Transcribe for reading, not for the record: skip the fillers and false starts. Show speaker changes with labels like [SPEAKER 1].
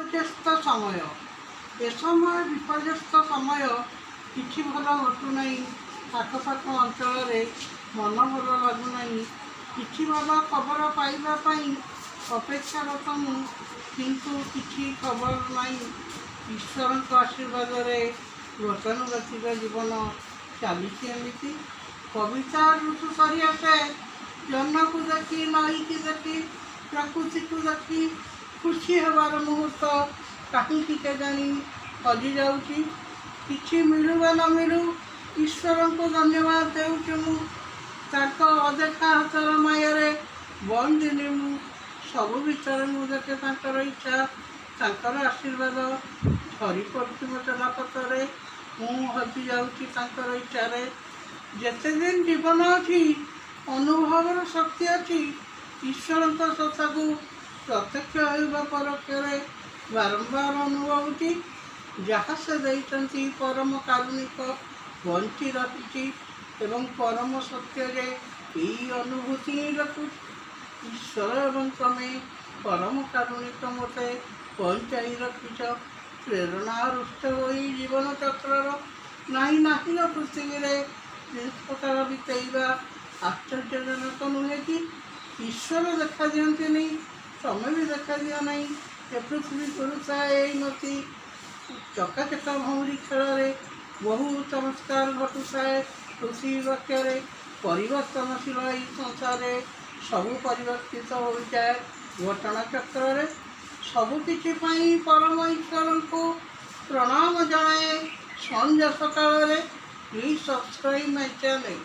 [SPEAKER 1] विपर्यस्त समय ए समय विपर्यस्त समय किछि भल घटुना आखपाख अंचल मन भल लगुना किछि भल खबर पाइबापी अपेक्षारत मु किंतु किछि खबर नहीं। ईश्वर आशीर्वाद गतानुगतिक जीवन चली एमती कविता ऋतु सरी आसे जन्न को देखी नई की देखी प्रकृति को देखी खुशी हबार मुहूर्त कहीं के जानी हजि जाऊँगी किसी मिलू बा न मिलू ईश्वर को धन्यवाद देउछु अदेखा हाथर माया बंदिनी मु सबू भितर मुझे इच्छा तांकर आशीर्वाद झरी पड़ती मो चलापथरे मु हजि जाऊँगी इच्छा जेते दिन जीवन अच्छी अनुभव शक्ति अच्छी ईश्वर सत्ता को प्रत्यक्ष होगा परोक्ष बारंबार अनुभव जहाँ से देती परम कारुणिक बंची रखी एवं परम सत्य यही अनुभूति रखु ईश्वर एवं तमें परम कारुणिक मते बंचाई रखिच प्रेरणा रुष्ट हो जीवन चक्र ना पृथ्वी जिस प्रकार बीतेवा आश्चर्यजनक नुहे कि ईश्वर देखा दिखती नहीं समय भी देखा दिया नहीं ए पृथ्वी पुरुषाए मती चकाचक भौरी खेल बहु चमत्कार घटुए पृथ्वी वाक्य परिवर्तनशील यही संसार सबू परिवर्तित हो जाए घटना चक्र सबुकिछि परम ईश्वर को प्रणाम जनाए संध्या सकाल प्लीज सब्सक्राइब माय चैनल।